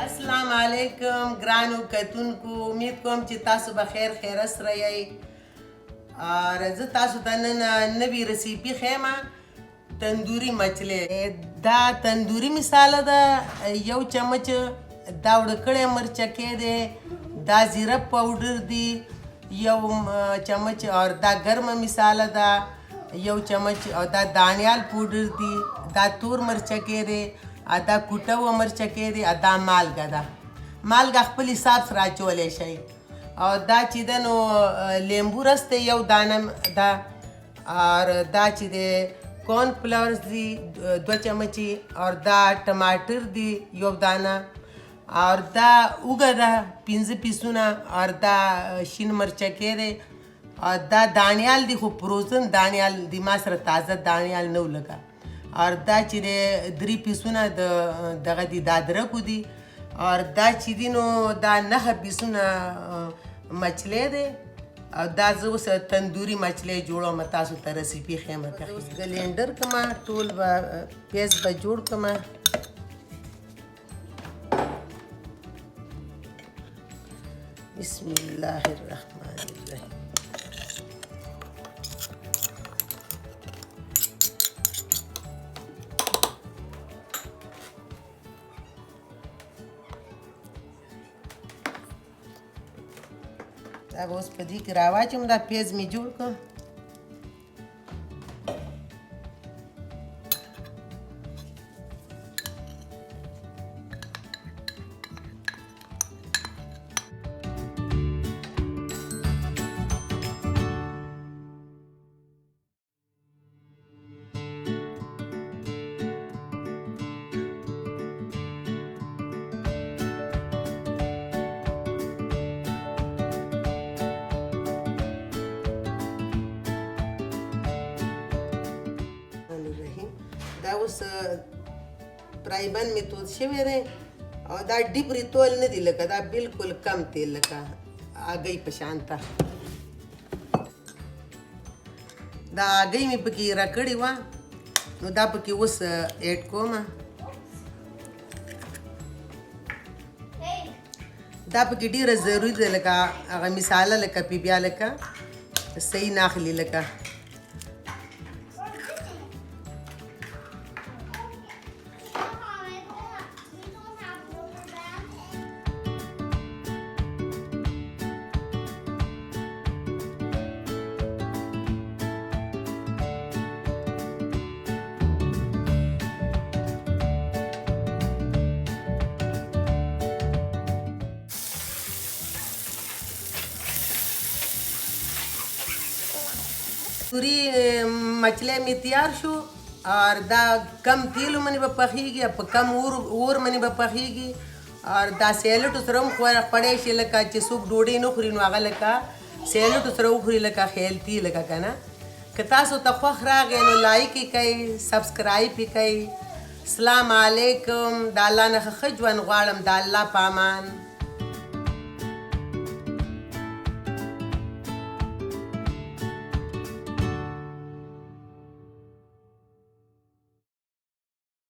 السلام علیکم ګرانو کتونکو امید کوم چې تاسو به خیر خیره سره یئ زه تاسو ته نن نوې رسیپي ښیم تندوري مچلی دا تندوري مساله ده یو چمچ دا وړه کړی مرچکې دی دا زیره پاوډر دی یو چمچ اور دا ګرمه مساله ده یو چمچ او دا دانیال پاوډر دی دا تور مرچکې دی دا کوټه و مرچکې دی دا مالګه ده مالګه خپل حساب سره اچولی شئ او دا چې ده نو لیمبو رس دی یو دانه ده اور دا چې دی کورن فلاورز دی 2 چمچی اور دا ټماټر دی یو دانه اور دا اوږه ده 5 پیسونه اور دا شین مرچکې دی اور دا دانیال دی خو پروزن دانیال دی ما سره تازه دانیال نه لګه اور دا چې دی 3 پیسونه دغه دی دا ادرکو دی اور دا چې دی نو دا 9 پیسونه مچلی دی او دا زه اوس تندوري مچلی جوړوم تاسو ته رسیپي ښیم اوس ګلینډر کړمه ټول به پیاز به جوړ کړمه بسم الله الرحمن الرحیم دا به اوس په دې کې راواچوم دا پیاز مې جوړ کړ دا اوس پرایبن مې تود شوی دی او دا ډیپ ریتول نه دی لکه دا بالکل کم تیل لکه هګۍ په شان ته دا هګۍ مې پکې راکړې وه نو دا پکې اوس ایډ کوم دا پکې ډېره ضروري ده لکه هغه مساله لکه بیا لکه صحیح ناخلي لکه تندوري مچلی مې تیار شو اور دا کم تیلو باندې به پخیږي په کم اور باندې به پخیږي اور دا سیلټو سره هم خوړی شي لکه چې څوک ډوډۍ نه خوري نو هغه لکه سیلټو سره وخوري لکه خیلتي لکه که نه که تاسو ته خوښ راغی نو لایک یې کوئ سبسکرایب یې کوئ السلام علیکم د الله نه ښه ژوند غواړم د الله په امان